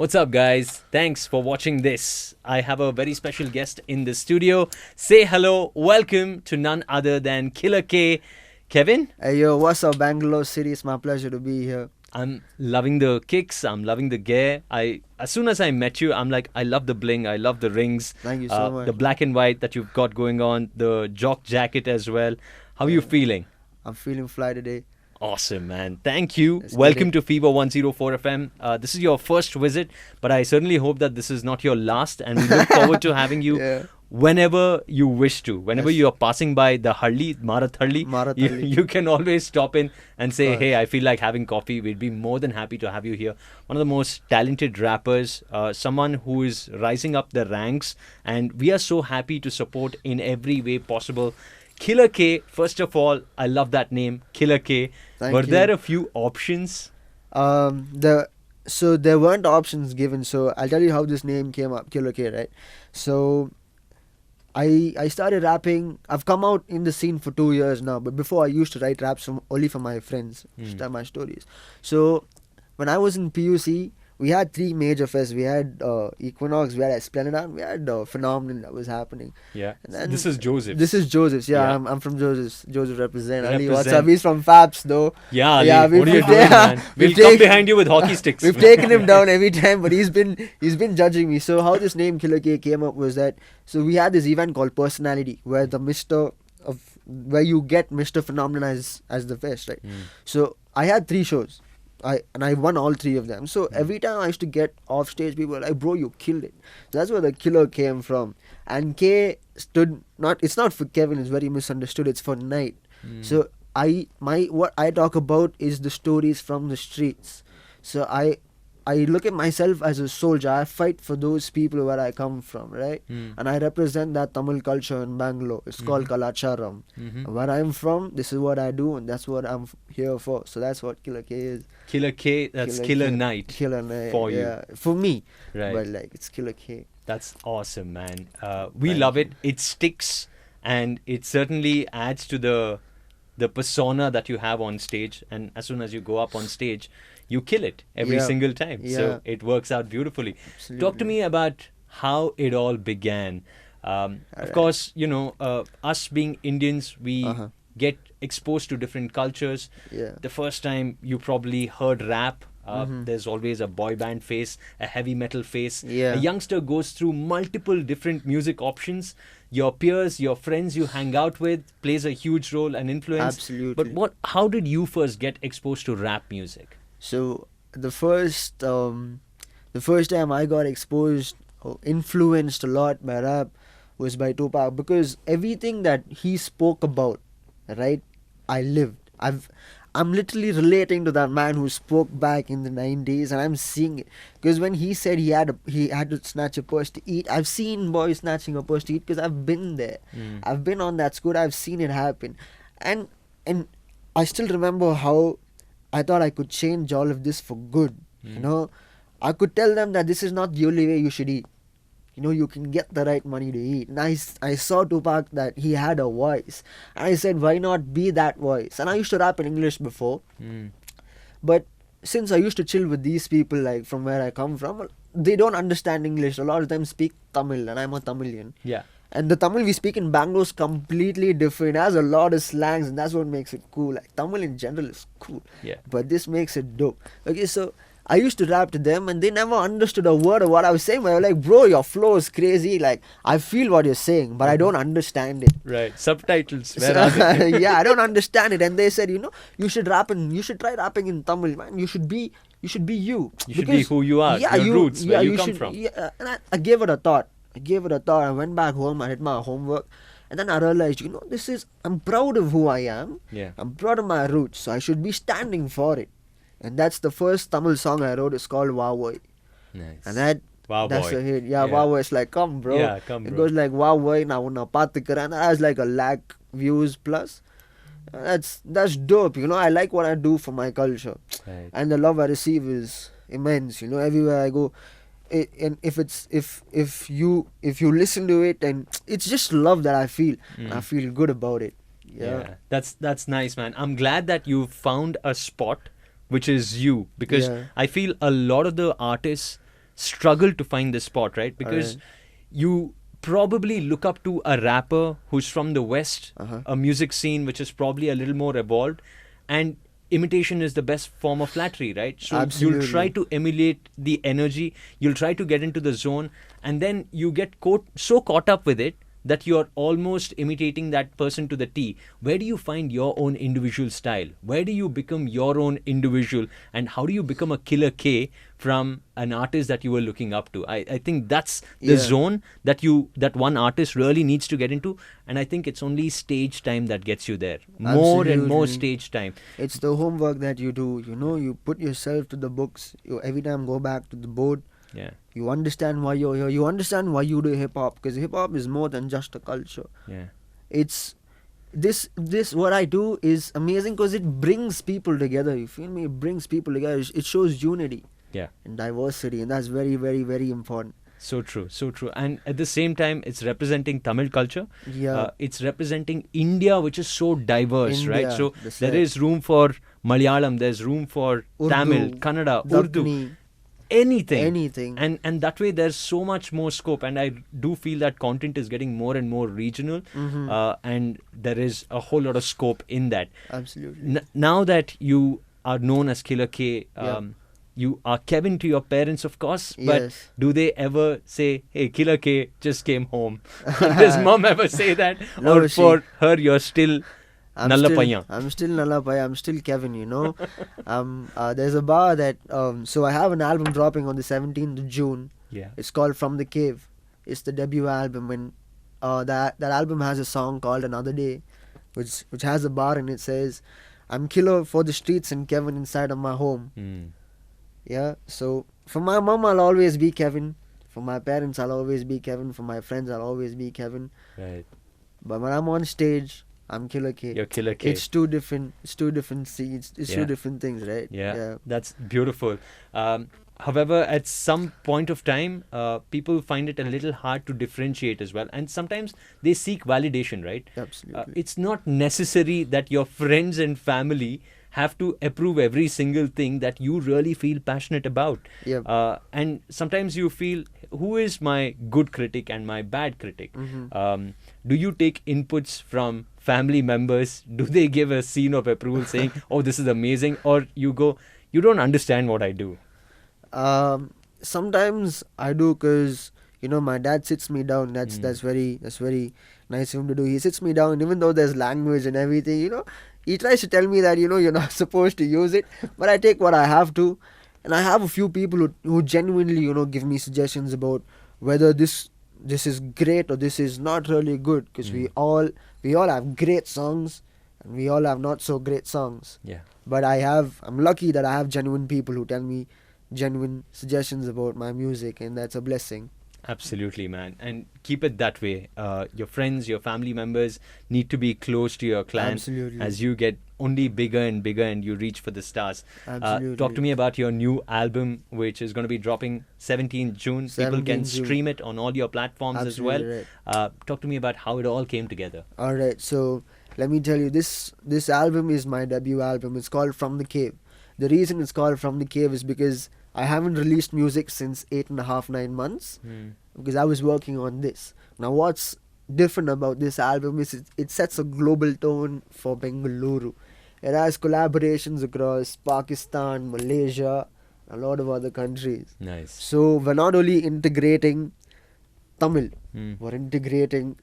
What's up, guys? Thanks for watching this. I have a very special guest in the studio. Say hello, welcome to none other than Killa-K. Kevin? Hey yo, what's up, Bangalore City? It's my pleasure to be here. I'm loving the kicks. I'm loving the gear. As soon as I met you, I'm like, I love the bling. I love the rings. Thank you so much. The black and white that you've got going on. The jock jacket as well. How are you feeling? I'm feeling fly today. Awesome, man. Thank you. Let's get Welcome it. to Fever 104 FM. This is your first visit, but I certainly hope that this is not your last, and we look forward to having you Yeah. whenever you wish to. Whenever Yes. you're passing by the Harli, Marathalli, Marathalli. you can always stop in and say, Correct. hey, I feel like having coffee. We'd be more than happy to have you here. One of the most talented rappers, someone who is rising up the ranks, and we are so happy to support in every way possible. Killa-K, first of all, I love that name, Killa-K. Thank Were you. there a few options? So there weren't options given. So I'll tell you how this name came up, Killa-K, right? So I started rapping. I've come out in the scene for 2 years now, but before I used to write raps only for my friends, just tell my stories. So when I was in PUC, we had 3 major fests. We had Equinox, we had Esplanade, and we had Phenomenon that was happening. Yeah. And then- This is Joseph. This is Joseph's. Yeah, Yeah. I'm from Joseph's. Joseph represent. Ali, what's Represent. up? He's from Fabs though. Yeah, Ali, Yeah, what are you we've- doing, man? we've We'll come taken- behind you with hockey sticks. We've taken him down every time, but he's been judging me. So how this name Killa-K came up was that, so we had this event called Personality, where where you get Mr. Phenomenon as the fest, right? So I had 3 shows. I won all 3 of them. So every time I used to get off stage, people were like, "Bro, you killed it." So that's where the killer came from. And K stood it's not for Kevin. It's very misunderstood. It's for night. So what I talk about is the stories from the streets. So I look at myself as a soldier. I fight for those people where I come from, right? And I represent that Tamil culture in Bangalore. It's called Kalacharam. Where I'm from, this is what I do, and that's what I'm here for. So that's what Killa-K is. Killa-K, that's Killa-K. Killer Night. Killer Night. for you. Yeah, for me. Right. But like, it's Killa-K. That's awesome, man. We Thank love it. It sticks, and it certainly adds to the persona that you have on stage. And as soon as you go up on stage, you kill it every Yeah. single time. Yeah. So it works out beautifully. Talk to Absolutely. me about how it all began. Of Alright. course, us being Indians, we Uh-huh. get exposed to different cultures. Yeah. The first time you probably heard rap, there's always a boy band phase, a heavy metal phase. Yeah. A youngster goes through multiple different music options. Your peers, your friends you hang out with plays a huge role and influence. Absolutely. But how did you first get exposed to rap music? So the first time I got exposed or influenced a lot by rap was by Tupac, because everything that he spoke about, right, I lived. I'm literally relating to that man who spoke back in the 90s, and I'm seeing it. Because when he said he had to snatch a purse to eat, I've seen boys snatching a purse to eat, because I've been there. I've been on that scooter. I've seen it happen, and I still remember how I thought I could change all of this for good. I could tell them that this is not the only way you should eat. You can get the right money to eat. And I saw Tupac that he had a voice. And I said, why not be that voice? And I used to rap in English before. But since I used to chill with these people, like from where I come from, they don't understand English. A lot of them speak Tamil, and I'm a Tamilian. Yeah. And the Tamil we speak in Bangalore is completely different. It has a lot of slangs, and that's what makes it cool. Like, Tamil in general is cool. Yeah. But this makes it dope. Okay, so I used to rap to them, and they never understood a word of what I was saying. But I was like, bro, your flow is crazy. Like, I feel what you're saying, but I don't understand it. Right. Subtitles. Where are they? Yeah, I don't understand it. And they said, you should try rapping in Tamil, man. You should be you. You should be Because- who you are, your roots, where you come should, from. Yeah, and I gave it a thought. I went back home, I did my homework, and then I realized, I'm proud of who I am. Yeah. I'm proud of my roots, so I should be standing for it. And that's the first Tamil song I wrote. It's called Wow Boy. Nice. And that's Boy. a hit. Yeah, Yeah. Wow Boy. It's like, come bro. Yeah, come, It bro. goes like, Wow Boy, na unna paathukuren. And that has like a lakh views plus. That's dope. I like what I do for my culture. Right. And the love I receive is immense. Everywhere I go. And if you listen to it, and it's just love that I feel, and I feel good about it. Yeah. That's nice, man. I'm glad that you found a spot which is you, because Yeah. I feel a lot of the artists struggle to find the spot, right? Because Alright. you probably look up to a rapper who's from the West, Uh-huh. a music scene which is probably a little more evolved, and imitation is the best form of flattery, right? So you'll try Absolutely. to emulate the energy, you'll try to get into the zone, and then you get so caught up with it that you're almost imitating that person to the T. Where do you find your own individual style? Where do you become your own individual? And how do you become a Killa-K from an artist that you were looking up to? I think that's the Yeah. zone that one artist really needs to get into. And I think it's only stage time that gets you there. More and more Absolutely. stage time. It's the homework that you do. You put yourself to the books. You every time go back to the board. Yeah, You understand why you're here. You understand why you do hip hop, because hip hop is more than just a culture. yeah, It's this what I do is amazing because it brings people together. You feel me? It brings people together. It shows unity yeah. and diversity, and that's very, very, very important. So true, so true. And at the same time, it's representing Tamil culture. Yeah. It's representing India, which is so diverse, right? India, So that's there right. is room for Malayalam, there's room for Tamil, Urdu, Kannada, Urdu, Dakni, anything. anything. And that way, there's so much more scope. And I do feel that content is getting more and more regional, and there is a whole lot of scope in that. Absolutely. Now that you are known as Killa-K, Yeah. you are Kevin to your parents, of course, but Yes. do they ever say, hey, Killa-K just came home? Does mom ever say that? No, Or for her, you're still Nalla Paiyan? I'm still Nallapaya. I'm still Kevin. There's a bar that so I have an album dropping on the 17th of June. Yeah. It's called From the Cave. It's the debut album, and that album has a song called Another Day, which has a bar and it says, "I'm killer for the streets and Kevin inside of my home." Mm. Yeah. So for my mom, I'll always be Kevin. For my parents, I'll always be Kevin. For my friends, I'll always be Kevin. Right. But when I'm on stage, I'm Killa-K. You're Killa-K. It's two different. It's two different seeds. It's Yeah. two different things, right? Yeah, that's beautiful. However, at some point of time, people find it a little hard to differentiate as well. And sometimes they seek validation, right? Absolutely. It's not necessary that your friends and family have to approve every single thing that you really feel passionate about. Yep. And sometimes you feel, who is my good critic and my bad critic? Do you take inputs from family members? Do they give a scene of approval saying, oh, this is amazing? Or you go, you don't understand what I do? Sometimes I do, because my dad sits me down. That's very nice of him to do. He sits me down, even though there's language and everything. He tries to tell me that you're not supposed to use it, but I take what I have to. And I have a few people who genuinely give me suggestions about whether this is great or this is not really good, because we all have great songs and we all have not so great songs. Yeah. But I'm lucky that I have genuine people who tell me genuine suggestions about my music, and that's a blessing. Absolutely, man. And keep it that way. Your friends, your family members need to be close to your clan Absolutely. as you get only bigger and bigger and you reach for the stars. Absolutely. Talk to me about your new album, which is going to be dropping 17th June. People can 17th June. stream it on all your platforms as well. Absolutely right. Talk to me about how it all came together. All right, so let me tell you, this album is my debut album. It's called From the Cave. The reason it's called From the Cave is because I haven't released music since 8.5, 9 months, because I was working on this. Now, what's different about this album is it sets a global tone for Bengaluru. It has collaborations across Pakistan, Malaysia, a lot of other countries. Nice. So we're not only integrating Tamil, Mm. we're integrating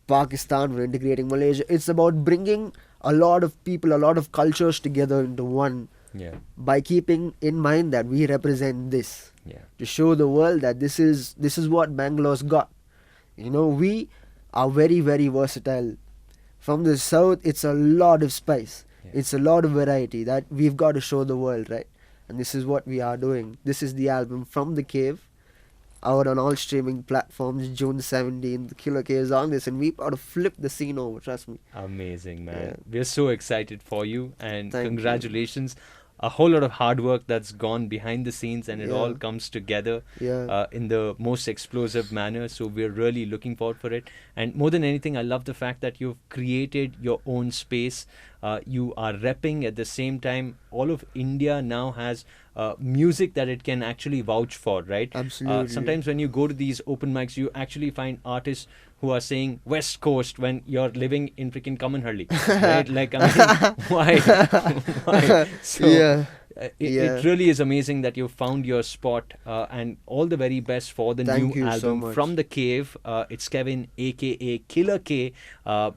Pakistan, we're integrating Malaysia. It's about bringing a lot of people, a lot of cultures together into one, Yeah. by keeping in mind that we represent this, Yeah. to show the world that this is what Bangalore's got. We are very, very versatile. From the south, it's a lot of spice. Yeah. It's a lot of variety that we've got to show the world, right? And this is what we are doing. This is the album From the Cave, out on all streaming platforms, June 17th. Killa-K is on this, and we got to flip the scene over, trust me. Amazing, man. Yeah. We're so excited for you, and Thank you. congratulations. A whole lot of hard work that's gone behind the scenes, and it Yeah. all comes together Yeah. in the most explosive manner. So we're really looking forward for it. And more than anything, I love the fact that you've created your own space. You are repping at the same time. All of India now has music that it can actually vouch for, right? Absolutely. Sometimes when you go to these open mics, you actually find artists who are saying West Coast when you're living in freaking Kamanhalli, right? Like, I mean, why? Why? So, Yeah. it really is amazing that you found your spot, and all the very best for the Thank new you so album much. from the Cave. It's Kevin, aka Killa-K.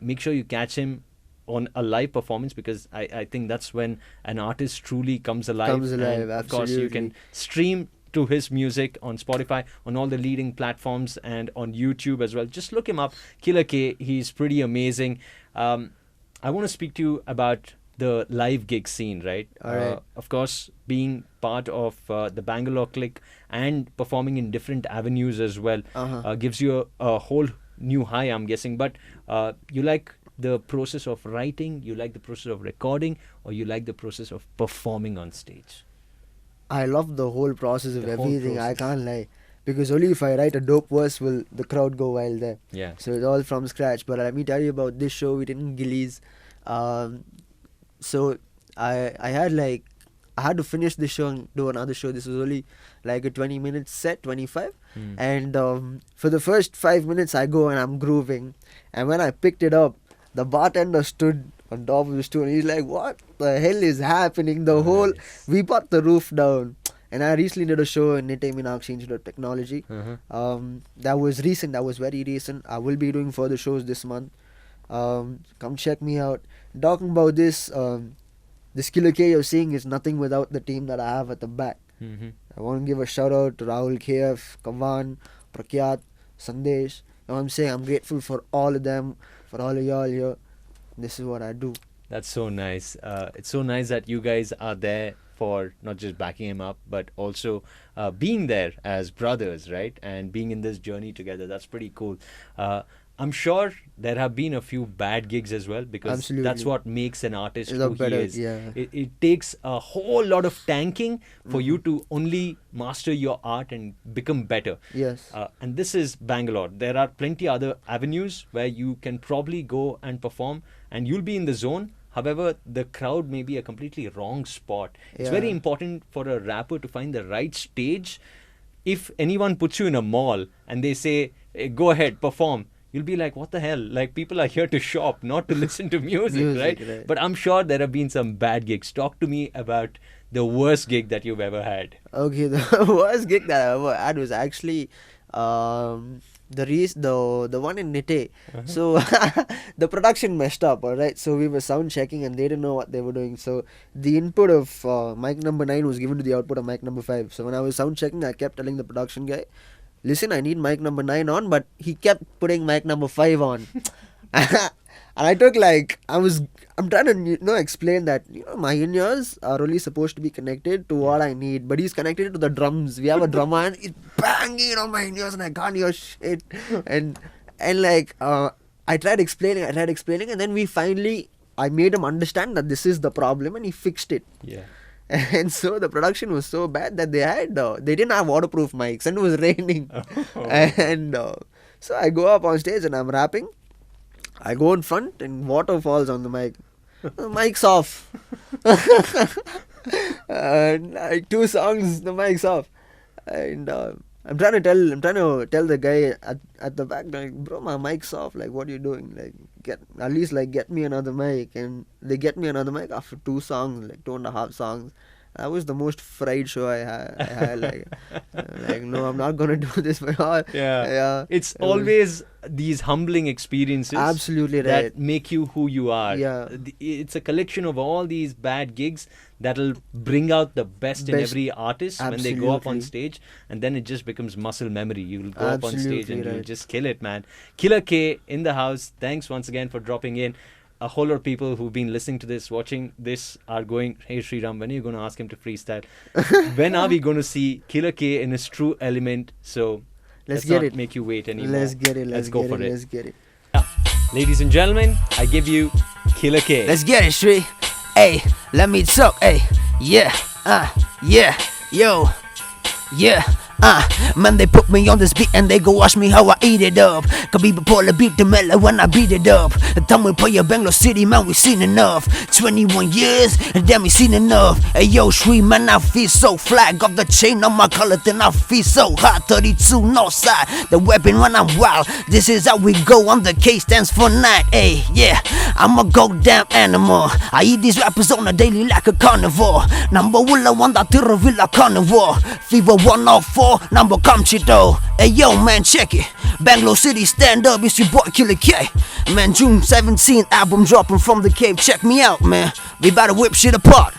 Make sure you catch him on a live performance, because I think that's when an artist truly comes alive. Comes alive, And of course, you can absolutely. stream to his music on Spotify, on all the leading platforms, and on YouTube as well. Just look him up, Killa-K. He's pretty amazing. I want to speak to you about the live gig scene, right? All right. Of course, being part of the Bangalore clique and performing in different avenues as well gives you a whole new high, I'm guessing. But you like the process of writing, you like the process of recording, or you like the process of performing on stage? I love the whole process of The whole everything. I process. can't lie, because only if I write a dope verse will the crowd go wild there. Yeah. So it's all from scratch. But let me tell you about this show we did in Gillies. So I had like I had to finish this show and do another show. This was only like a 20-minute set, 25. And for the first 5 minutes I go and I'm grooving, and when I picked it up, the bartender stood on top of the stool and he's like, "What the hell is happening?" The whole Nice. we brought the roof down. And I recently did a show in Nite Meenakshi Institute of Technology. That was recent. That was very recent. I will be doing further shows this month. Come check me out. Talking about this, this Killa-K you're seeing is nothing without the team that I have at the back. I want to give a shout out to Rahul KF, Kavan, Prakyat, Sandesh. You know what I'm saying? I'm grateful for all of them, for all of y'all here. This is what I do. That's so nice. It's so nice that you guys are there for not just backing him up, but also being there as brothers, right? And being in this journey together. That's pretty cool. I'm sure there have been a few bad gigs as well, because that's Absolutely. what makes an artist It's a who better- he is. yeah. It takes a whole lot of tanking for you to only master your art and become better. Yes. And this is Bangalore. There are plenty other avenues where you can probably go and perform, and you'll be in the zone. However, the crowd may be a completely wrong spot. It's very Yeah. important for a rapper to find the right stage. If anyone puts you in a mall and they say, "Hey, go ahead, perform," you'll be like, what the hell? Like, people are here to shop, not to listen to music, Music, right? right. But I'm sure there have been some bad gigs. Talk to me about the worst gig that you've ever had. Okay, the worst gig that I ever had was actually the one in Nite. So the production messed up, alright. So we were sound checking and they didn't know what they were doing. So the input of mic number 9 was given to the output of mic number 5. So when I was sound checking, I kept telling the production guy, "Listen, I need mic number 9 on," but he kept putting mic number 5 on. And I took like I'm trying to explain that my in-ears are only supposed to be connected to what I need, but he's connected to the drums. We have a drummer and it's banging on my in-ears and I can't hear shit. And like I tried explaining, and then I made him understand that this is the problem and he fixed it. Yeah. And so the production was so bad that they didn't have waterproof mics and it was raining. And so I go up on stage and I'm rapping. I go in front and water falls on the mic. The mic's off. And like 2 songs, the mic's off. And I'm trying to tell the guy at the back, like, "Bro, my mic's off. Like, what are you doing? Like, get me another mic." And they get me another mic after 2 songs, like 2.5 songs. That was the most fried show I had. Like, no, I'm not gonna do this for all. Yeah. It's It was- always these humbling experiences Absolutely that right. make you who you are. Yeah. It's a collection of all these bad gigs that'll bring out the best in Best. every artist when they go up on Absolutely. stage, and then it just becomes muscle memory. You'll go up on stage Absolutely and you'll right. just kill it, man. Killa-K in the house. Thanks once again for dropping in. A whole lot of people who've been listening to this, watching this, are going, "Hey Sriram, when are you going to ask him to freestyle? When are we going to see Killa-K in his true element?" So Let's not get it. make you wait anymore. Let's get it. Let's go get for it. Let's get it. Ladies and gentlemen, I give you Killa-K. Let's get it, Shree. Hey, let me talk. Hey, yeah, yeah, yo, yeah. Man, they put me on this beat and they go watch me how I eat it up. Khabib Paul beat the mellow when I beat it up. The time we play a Bangalore City, man, we seen enough. 21 years, and damn, we seen enough. Hey yo, Shri, man, I feel so fly. Got the chain on my collar, then I feel so hot. 32 north side, the weapon when I'm wild. This is how we go, on the K stands for night. Hey, yeah, I'm a goddamn animal. I eat these rappers on a daily like a carnivore. Number one, that Tiravilla carnivore. Fever 104, number Kamchito. Hey yo, man, check it. Bangalore City, stand up, it's your boy Killa-K. Man, June 17th, album dropping from the cave. Check me out, man. We about to whip shit apart.